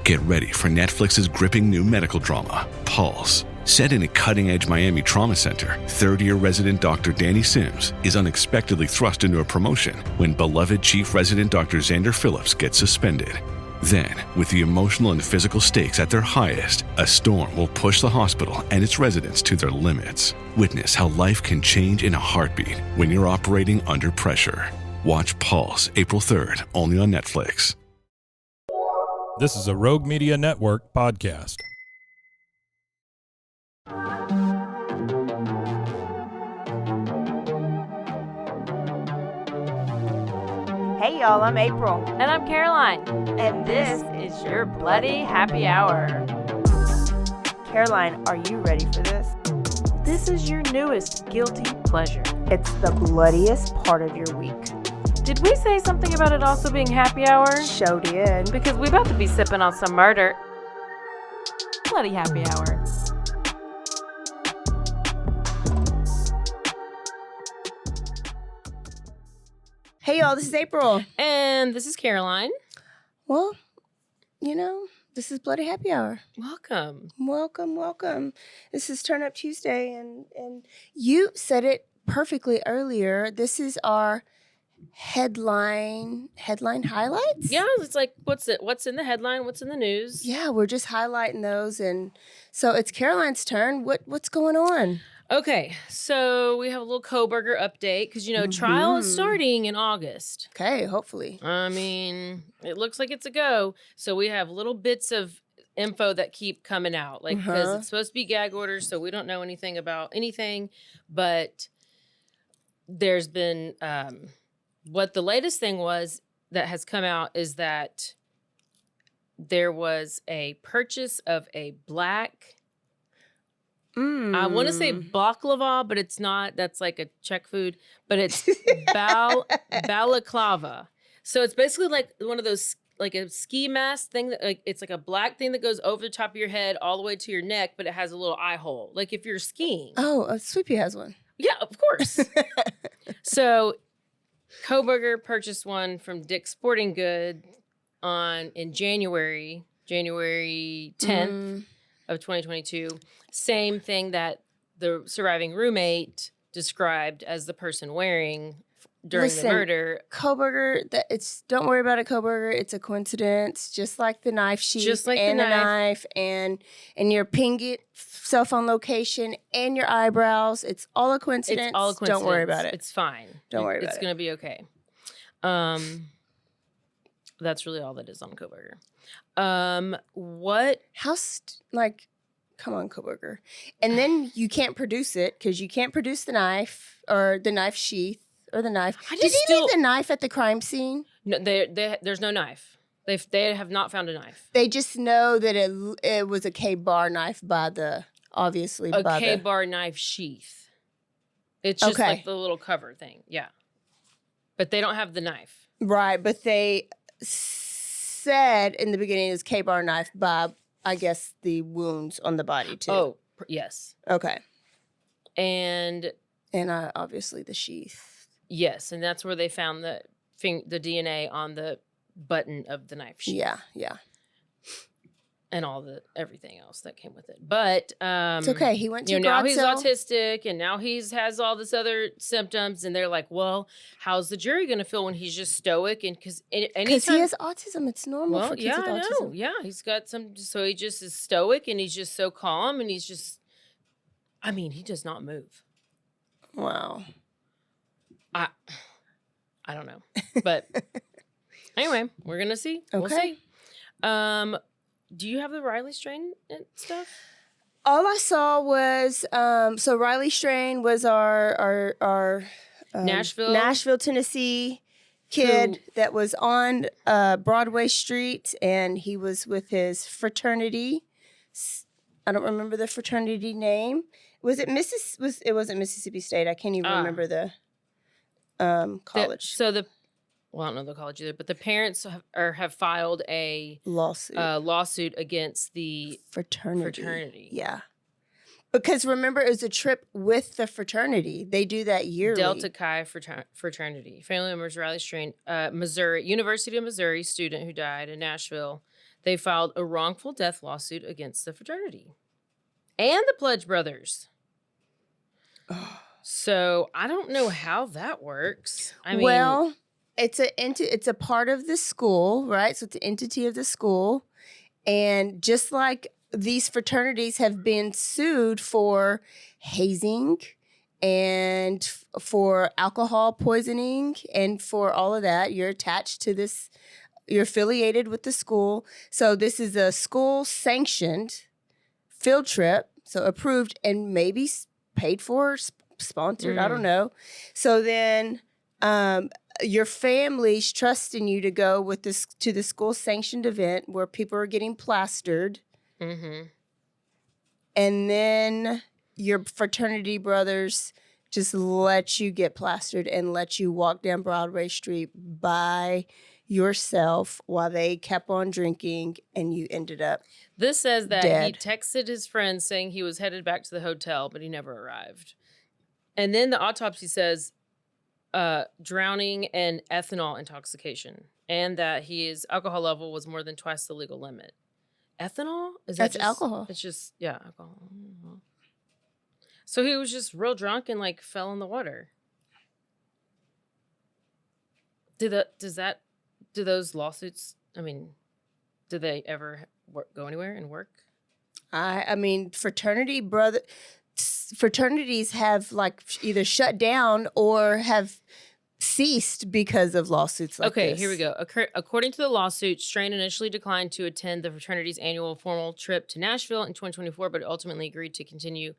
Get ready for Netflix's gripping new medical drama, Pulse. Set in a cutting-edge Miami trauma center, third-year resident Dr. Danny Sims is unexpectedly thrust into a promotion when beloved chief resident Dr. Xander Phillips gets suspended. Then, with the emotional and physical stakes at their highest, a storm will push the hospital and its residents to their limits. Witness how life can change in a heartbeat when you're operating under pressure. Watch Pulse April 3rd, only on Netflix. This is a Rogue Media Network podcast. Hey y'all, I'm April. And I'm Caroline. And this is your Bloody Happy Hour. Caroline, are you ready for this? This is your newest guilty pleasure. It's the bloodiest part of your week. Did we say something about it also being happy hour? Show did. Because we about to be sipping on some murder. Bloody Happy Hour. Hey y'all, this is April. And this is Caroline. Well, this is Bloody Happy Hour. Welcome. Welcome. This is Turn Up Tuesday, and you said it perfectly earlier. This is our headline highlights. Yeah, it's like what's in the headline, what's in the news. Yeah, we're just highlighting those, and so it's Caroline's turn. What's going on? Okay, so we have a little Kohberger update because trial is starting in August. Okay, hopefully. I mean, it looks like it's a go. So we have little bits of info that keep coming out, like because it's supposed to be gag orders, so we don't know anything about anything. But there's been what the latest thing was that has come out is that there was a purchase of a black. I want to say baklava, but it's not. That's like a Czech food, but it's balaclava. So it's basically like one of those, like a ski mask thing that, like, it's like a black thing that goes over the top of your head all the way to your neck, but it has a little eye hole, like if you're skiing. Oh, Sweepy has one. Yeah, of course. So Kohberger purchased one from Dick's Sporting Goods in January 10th. Of 2022, same thing that the surviving roommate described as the person wearing during the murder. Kohberger, don't worry about it, Kohberger. It's a coincidence, just like the knife sheath, just like and the knife, and your ping it cell phone location and your eyebrows. It's all a coincidence. It's all a coincidence. Don't worry about it. It's fine. Don't worry about it. It's going to be okay. That's really all that is on Kohberger. Come on, Kohberger. And then you can't produce it because you can't produce the knife or the knife sheath or the knife. Did he leave the knife at the crime scene? No, there's no knife. They have not found a knife. They just know that it was a K-bar knife by the K-bar knife sheath. It's just like the little cover thing. Yeah. But they don't have the knife. Right, but they said in the beginning it was K-bar knife by, I guess, the wounds on the body too. Oh, yes. Okay. And obviously the sheath. Yes, and that's where they found the DNA on the button of the knife sheath. Yeah. And everything else that came with it. But it's okay. He went to now he's autistic, and now has all this other symptoms, and they're like, well, how's the jury going to feel when he's just stoic? And because he has autism, it's normal for kids with autism. I know. Yeah, he's got so he just is stoic, and he's just so calm, and he's just, he does not move. Wow. I don't know, but anyway, we're gonna see. Okay. We'll see. Do you have the Riley strain and stuff? All I saw was so Riley Strain was our Nashville, Tennessee kid that was on Broadway Street, and he was with his fraternity. I don't remember the fraternity name. Was it It wasn't Mississippi State. I can't even remember the college. I don't know the college either, but the parents have filed a lawsuit against the fraternity. Yeah. Because remember, it was a trip with the fraternity. They do that yearly. Delta Chi fraternity. Family members Riley Strain, University of Missouri student who died in Nashville. they filed a wrongful death lawsuit against the fraternity and the Pledge Brothers. So I don't know how that works. I mean, well, it's a part of the school, right? So it's an entity of the school, and just like these fraternities have been sued for hazing and for alcohol poisoning and for all of that, you're attached to this. You're affiliated with the school, so this is a school sanctioned field trip, so approved and maybe paid for. Sponsored, I don't know. So then your family's trusting you to go with this to the school sanctioned event where people are getting plastered. Mm-hmm. And then your fraternity brothers just let you get plastered and let you walk down Broadway Street by yourself while they kept on drinking and you ended up This says that dead. He texted his friend saying he was headed back to the hotel, but he never arrived. And then the autopsy says drowning and ethanol intoxication, and that his alcohol level was more than twice the legal limit. Ethanol? That's alcohol. It's just, alcohol. So he was just real drunk and like fell in the water. Do those lawsuits, I mean, do they ever go anywhere and work? I mean, fraternities have like either shut down or have ceased because of lawsuits like this. Okay, here we go. According to the lawsuit, Strain initially declined to attend the fraternity's annual formal trip to Nashville in 2024, but ultimately agreed to continue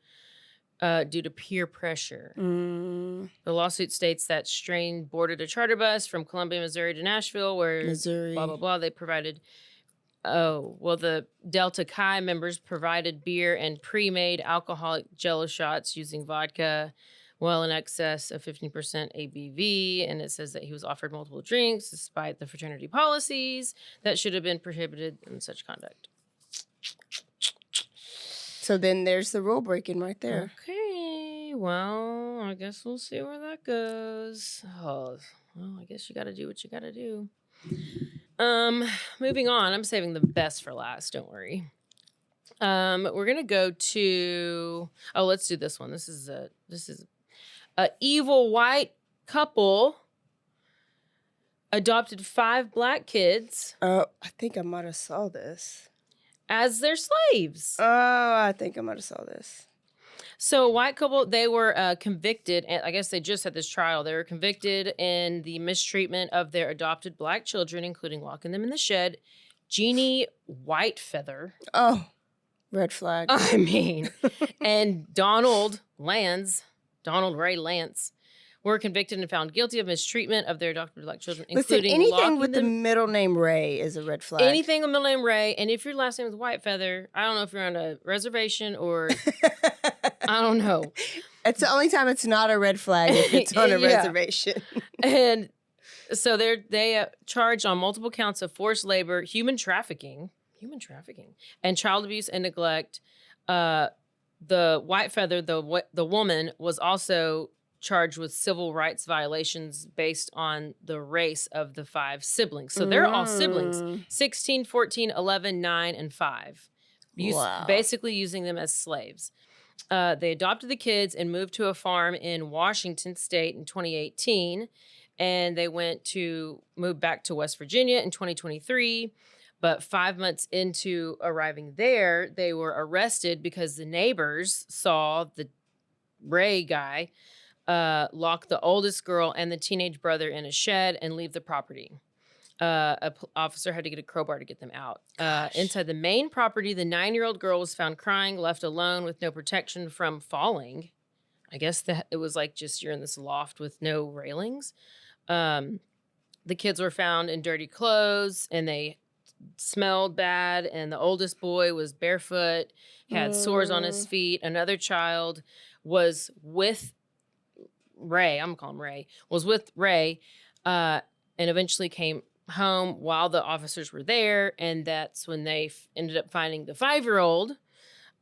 due to peer pressure. The lawsuit states that Strain boarded a charter bus from Columbia, Missouri to Nashville, where blah, blah, blah. They provided... the Delta Chi members provided beer and pre-made alcoholic Jello shots using vodka, well in excess of 15% ABV. And it says that he was offered multiple drinks despite the fraternity policies that should have been prohibited in such conduct. So then there's the rule breaking right there. Okay, well, I guess we'll see where that goes. Oh, well, I guess you got to do what you got to do. Moving on. I'm saving the best for last. Don't worry. We're gonna go to. Oh, let's do this one. This is a evil white couple adopted 5 black kids. Oh, I think I might have saw this as their slaves. Oh, I think I might have saw this. So, white couple, they were convicted, and I guess they just had this trial. They were convicted in the mistreatment of their adopted black children, including locking them in the shed. Jeannie Whitefeather. Oh, red flag. I mean, and Donald Ray Lance, were convicted and found guilty of mistreatment of their adopted black children, including anything with the middle name Ray is a red flag. Anything with middle name Ray, and if your last name is Whitefeather, I don't know if you're on a reservation or I don't know. It's the only time it's not a red flag if it's on a reservation. And so they charged on multiple counts of forced labor, human trafficking, and child abuse and neglect. The Whitefeather, the woman, was also charged with civil rights violations based on the race of the 5 siblings. So they're all siblings, 16, 14, 11, 9, and 5. Basically using them as slaves. They adopted the kids and moved to a farm in Washington State in 2018. And they moved back to West Virginia in 2023. But 5 months into arriving there, they were arrested because the neighbors saw the Ray guy lock the oldest girl and the teenage brother in a shed and leave the property. An officer had to get a crowbar to get them out. Inside the main property, the 9-year-old girl was found crying, left alone with no protection from falling. I guess it was like just you're in this loft with no railings. The kids were found in dirty clothes and they smelled bad. And the oldest boy was barefoot, had sores on his feet. Another child was with Ray, I'm going to call him Ray, was with Ray and eventually came home while the officers were there. And that's when they ended up finding the 5-year-old.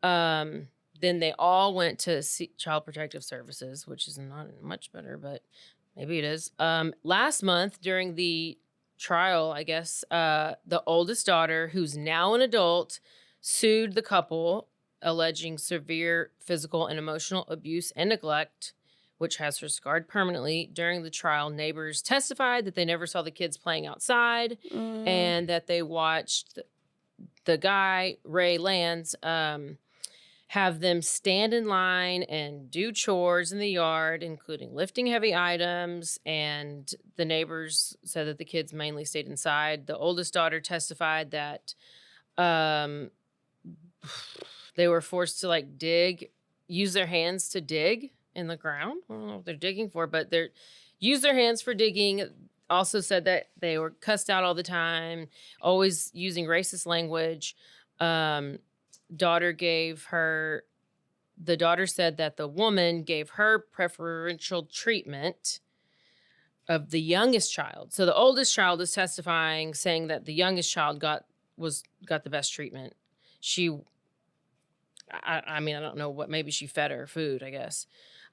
Then they all went to Child Protective Services, which is not much better, but maybe it is. Last month during the trial, I guess, the oldest daughter, who's now an adult, sued the couple, alleging severe physical and emotional abuse and neglect, which has her scarred permanently. During the trial, neighbors testified that they never saw the kids playing outside and that they watched the guy, Ray Lands, have them stand in line and do chores in the yard, including lifting heavy items. And the neighbors said that the kids mainly stayed inside. The oldest daughter testified that they were forced to use their hands to dig in the ground. I don't know what they're digging for, but use their hands for digging. Also said that they were cussed out all the time, always using racist language. The daughter said that the woman gave her preferential treatment of the youngest child. So the oldest child is testifying, saying that the youngest child got the best treatment. I mean, I don't know what, maybe she fed her food, I guess.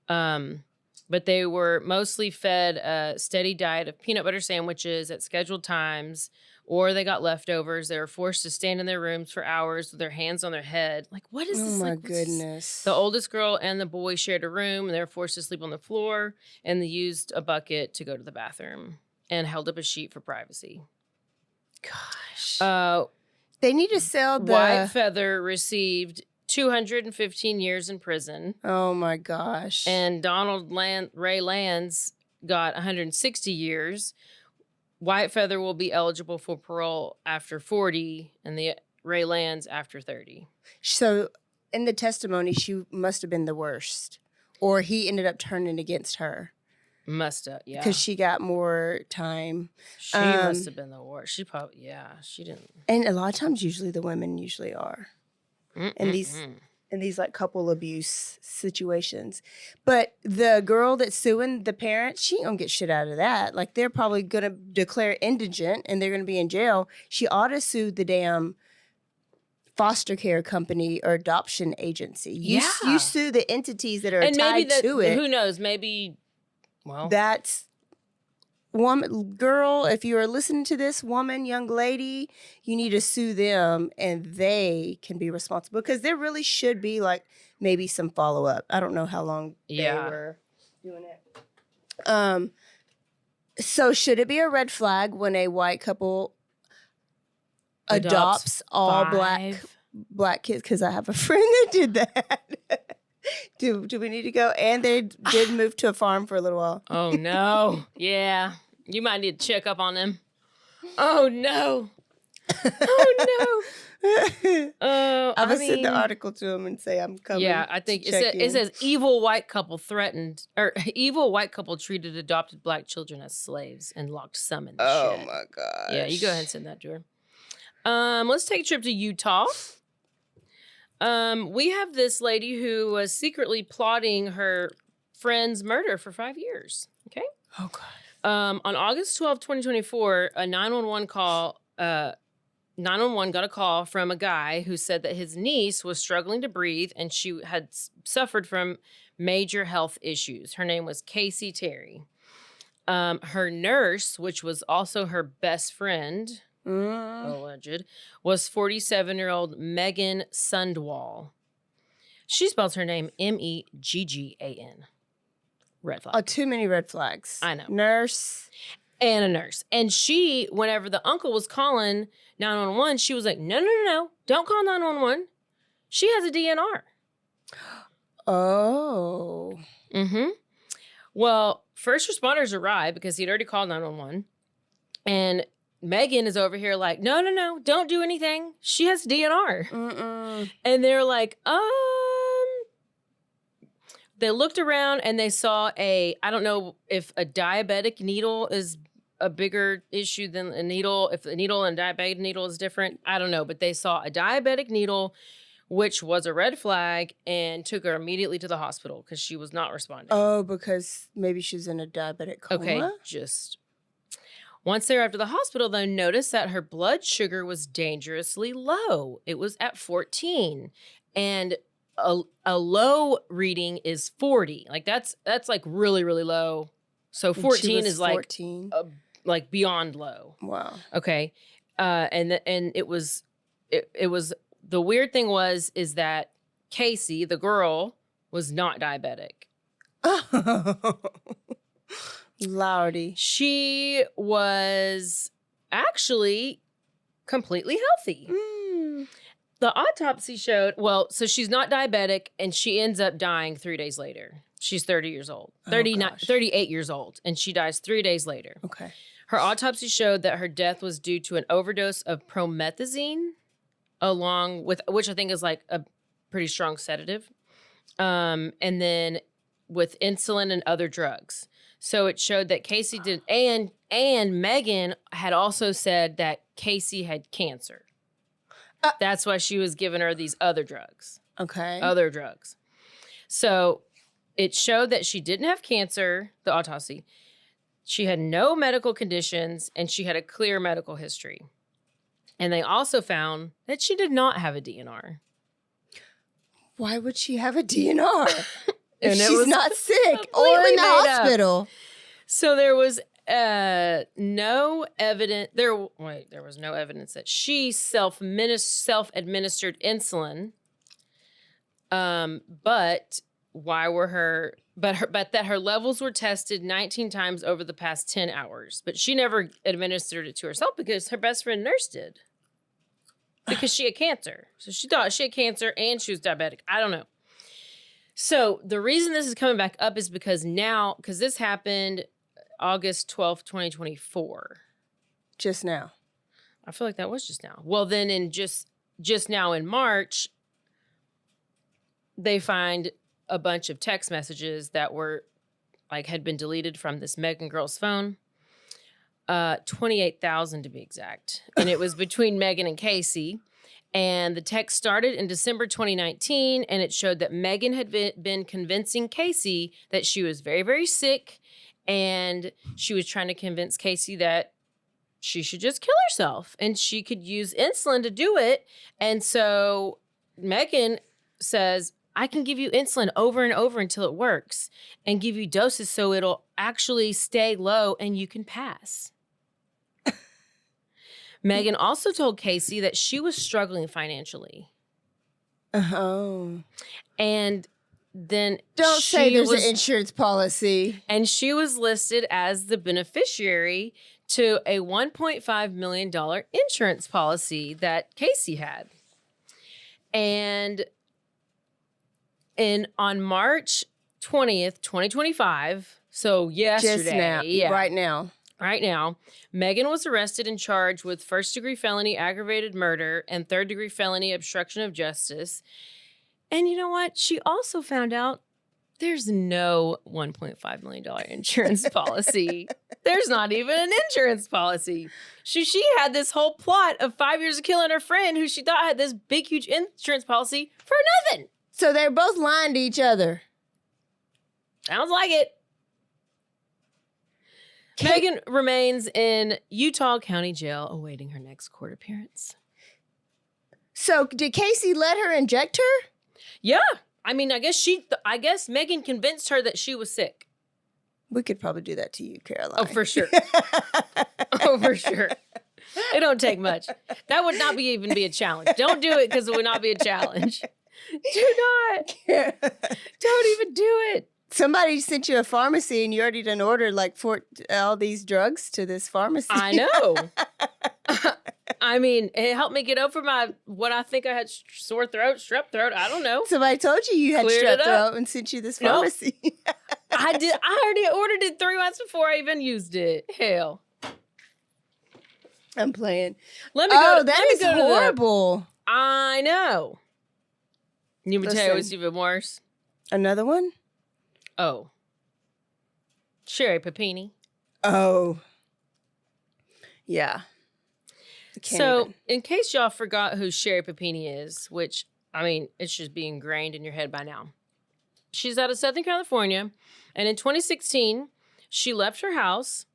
But they were mostly fed a steady diet of peanut butter sandwiches at scheduled times, or they got leftovers. They were forced to stand in their rooms for hours with their hands on their head. Like, what is this? Oh, my goodness. The oldest girl and the boy shared a room, and they were forced to sleep on the floor, and they used a bucket to go to the bathroom and held up a sheet for privacy. Gosh. They need to sell the... White Feather received 215 years in prison. Oh, my gosh. And Ray Lands got 160 years. White Feather will be eligible for parole after 40, and the Ray Lands after 30. So in the testimony, she must have been the worst. Or he ended up turning against her. Must have, yeah. Because she got more time. She must have been the worst. She probably, she didn't. And a lot of times, usually the women are. In these like couple abuse situations. But the girl that's suing the parents, she ain't gonna get shit out of that. Like, they're probably gonna declare indigent and they're gonna be in jail. She ought to sue the damn foster care company or adoption agency. You sue the entities that are tied to it. Who knows? Maybe, that's woman, girl, if you are listening to this, woman, young lady, you need to sue them and they can be responsible, because there really should be like maybe some follow-up. I don't know how long they were doing it. So should it be a red flag when a white couple adopts all black kids? Because I have a friend that did that. Do we need to go? And they did move to a farm for a little while. Oh, no. Yeah. You might need to check up on them. Oh, no. Oh, no. I would send the article to him and say I'm coming. Yeah, I think it says evil white couple treated adopted black children as slaves and locked some in the shed. Oh, my gosh. Yeah, you go ahead and send that to her. Let's take a trip to Utah. We have this lady who was secretly plotting her friend's murder for 5 years. Okay. Oh, God. On August 12, 2024, a 911 got a call from a guy who said that his niece was struggling to breathe and she had suffered from major health issues. Her name was Casey Terry. Her nurse, which was also her best friend, alleged, was 47-year-old Megan Sundwall. She spells her name Meggan. Red flag. Oh, too many red flags. I know. Nurse. And a nurse. And she, whenever the uncle was calling 911, she was like, no, don't call 911. She has a DNR. Oh. Mm-hmm. Well, first responders arrived because he'd already called 911. And Megan is over here like, no, don't do anything. She has DNR. Mm-mm. And they're like, They looked around and they saw I don't know if a diabetic needle is a bigger issue than a needle, if a needle and a diabetic needle is different. I don't know, but they saw a diabetic needle, which was a red flag, and took her immediately to the hospital because she was not responding. Oh, because maybe she's in a diabetic coma? Okay, once they arrived at the hospital, they noticed that her blood sugar was dangerously low. It was at 14. And a low reading is 40. Like that's like really, really low. So 14 is like like beyond low. Wow. Okay. And it was the weird thing is that Casey, the girl, was not diabetic. Lordy. She was actually completely healthy. The autopsy showed, so she's not diabetic and she ends up dying 3 days later. She's 30 years old, 38 years old, and she dies 3 days later. Okay. Her autopsy showed that her death was due to an overdose of promethazine, along with, which I think is like a pretty strong sedative, and then with insulin and other drugs. So it showed that Casey did, and Megan had also said that Casey had cancer. That's why she was giving her these other drugs. Okay. Other drugs. So it showed that she didn't have cancer, the autopsy. She had no medical conditions, and she had a clear medical history. And they also found that she did not have a DNR. Why would she have a DNR? If And she's not sick or in the hospital. So there was no evidence. There was no evidence that she self-administered insulin. But that her levels were tested 19 times over the past 10 hours. But she never administered it to herself because her best friend nurse did. Because she had cancer. So she thought she had cancer and she was diabetic. I don't know. So the reason this is coming back up is because this happened August 12th, 2024. Just now. I feel like that was just now. Well, then in just now in March, they find a bunch of text messages that were had been deleted from this Megan girl's phone. 28,000 to be exact. And it was between Megan and Casey. And the text started in December 2019, and it showed that Megan had been convincing Casey that she was very, very sick, and she was trying to convince Casey that she should just kill herself, and she could use insulin to do it. And so Megan says, I can give you insulin over and over until it works, and give you doses so it'll actually stay low and you can pass. Megan also told Casey that she was struggling financially. Oh. And then don't say there's an insurance policy. And she was listed as the beneficiary to a $1.5 million insurance policy that Casey had. And on March 20th, 2025, so yesterday. Just now. Yeah. Right now, Megan was arrested and charged with first-degree felony aggravated murder and third-degree felony obstruction of justice. And you know what? She also found out there's no $1.5 million insurance policy. There's not even an insurance policy. She had this whole plot of 5 years of killing her friend who she thought had this big, huge insurance policy for nothing. So they're both lying to each other. Sounds like it. Megan remains in Utah County Jail awaiting her next court appearance. So did Casey let her inject her? Yeah. I mean, I guess Megan convinced her that she was sick. We could probably do that to you, Caroline. Oh, for sure. Oh, for sure. It don't take much. That would not even be a challenge. Don't do it because it would not be a challenge. Do not. Don't even do it. Somebody sent you a pharmacy and you already done ordered all these drugs to this pharmacy. I know. I mean, it helped me get over what I think I had sore throat, strep throat. I don't know. Somebody told you had strep throat and sent you this pharmacy. Nope. I did. I already ordered it 3 months before I even used it. Hell. I'm playing. That is horrible. I know. You would tell you what's even worse? Another one? Oh. Sherry Papini. Oh. Yeah. So, in case y'all forgot who Sherry Papini is, which, I mean, it should be ingrained in your head by now. She's out of Southern California, and in 2016, she left her house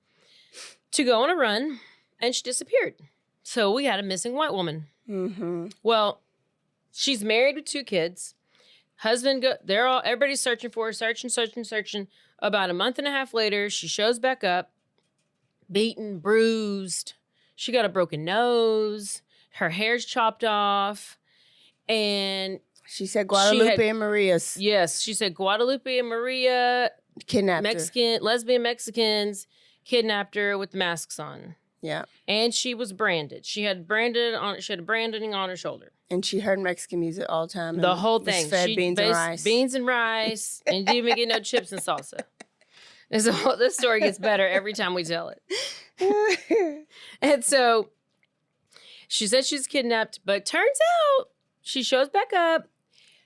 to go on a run, and she disappeared. So, we had a missing white woman. Mm-hmm. Well, she's married with 2 kids. Husband, everybody's searching for her, searching. About a month and a half later, she shows back up, beaten, bruised. She got a broken nose. Her hair's chopped off. And she said Guadalupe and Maria's. Yes, she said Guadalupe and Maria kidnapped her. Lesbian Mexicans kidnapped her with masks on. Yeah. And she was branded. She had branding on her shoulder. And she heard Mexican music all the time. The whole thing. Fed beans and rice. Beans and rice. And didn't even get no chips and salsa. And so this story gets better every time we tell it. And so she said she's kidnapped, but turns out she shows back up.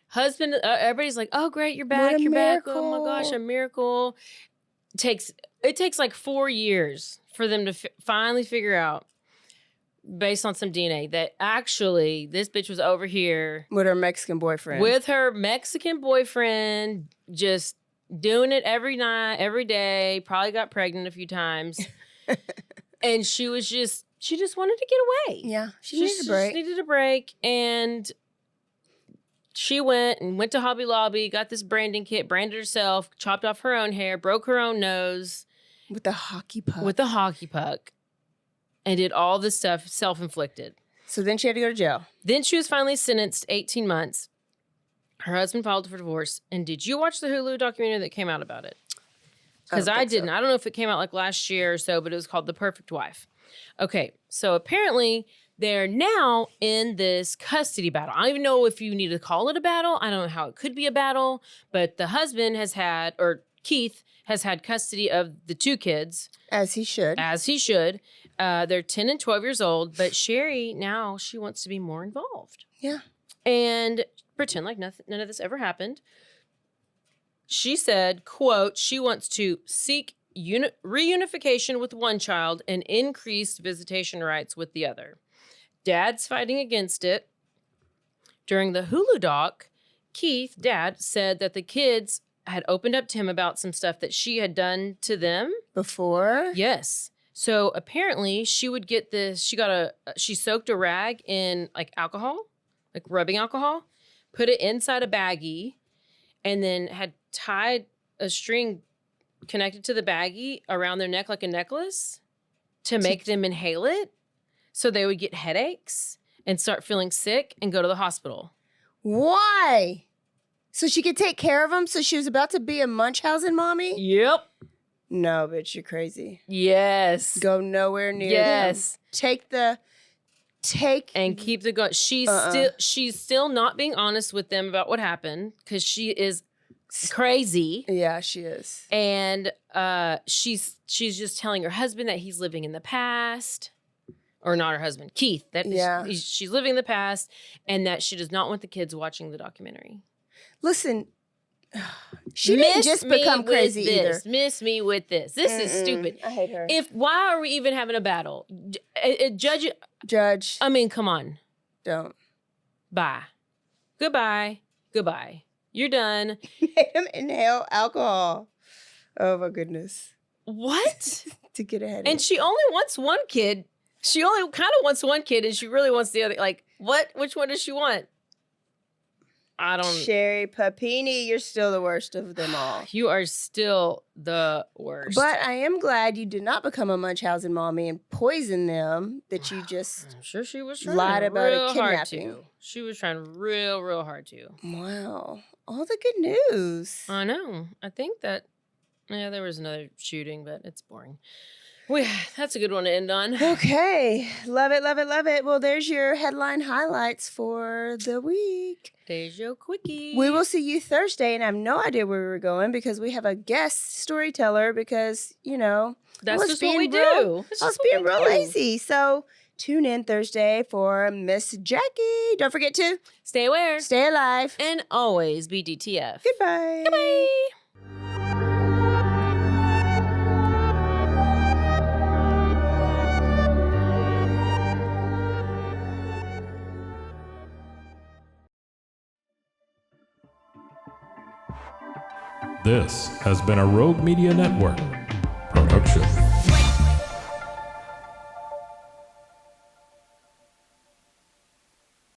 Husband, everybody's like, "Oh, great, you're back. You're back. Oh my gosh, a miracle." It takes like 4 years for them to finally figure out, based on some DNA, that actually this bitch was over here with her Mexican boyfriend. Just doing it every night, every day. Probably got pregnant a few times, and she just wanted to get away. Yeah, she needed a break, and she went to Hobby Lobby, got this branding kit, branded herself, chopped off her own hair, broke her own nose. With the hockey puck. And did all this stuff self-inflicted. So then she had to go to jail. Then she was finally sentenced to 18 months. Her husband filed for divorce. And did you watch the Hulu documentary that came out about it? Because I didn't. So. I don't know if it came out like last year or so, but it was called The Perfect Wife. Okay, so apparently they're now in this custody battle. I don't even know if you need to call it a battle. I don't know how it could be a battle, but the husband Keith has had custody of the 2 kids. As he should. They're 10 and 12 years old, but Sherry, now she wants to be more involved. Yeah. And pretend like none of this ever happened. She said, quote, she wants to seek reunification with one child and increased visitation rights with the other. Dad's fighting against it. During the Hulu doc, Keith, dad, said that the kids had opened up to him about some stuff that she had done to them. Before? Yes. So apparently she would get this, she soaked a rag in like alcohol, like rubbing alcohol, put it inside a baggie, and then had tied a string connected to the baggie around their neck like a necklace to make them inhale it so they would get headaches and start feeling sick and go to the hospital. Why? So she could take care of them? So she was about to be a Munchausen mommy? Yep. No, bitch, you're crazy. Yes. Go nowhere near them. And keep the gun. She's still not being honest with them about what happened because she is crazy. Yeah, she is. And she's just telling her husband that he's living in the past. Or not her husband, Keith. She's living in the past and that she does not want the kids watching the documentary. Listen, she didn't just become crazy either. Miss me with this. This is stupid. I hate her. Why are we even having a battle? Judge. I mean, come on. Don't. Bye. Goodbye. You're done. Made him inhale alcohol. Oh my goodness. What? To get ahead. And she only wants one kid. She only kind of wants one kid, and she really wants the other. Like, what? Which one does she want? I don't. Sherry Papini, you're still the worst of them all. You are still the worst. But I am glad you did not become a Munchausen mommy and poison them. That you just. I'm sure she was trying lied about a kidnapping. She was trying real hard to. Wow, all the good news. I know. I think that. Yeah, there was another shooting, but it's boring. That's a good one to end on. Okay. Love it. Well, there's your headline highlights for the week. There's your quickie. We will see you Thursday, and I have no idea where we were going because we have a guest storyteller because, that's just what we do. I was being real lazy. So tune in Thursday for Miss Jackie. Don't forget to stay aware, stay alive, and always be DTF. Goodbye. Goodbye. This has been a Rogue Media Network production.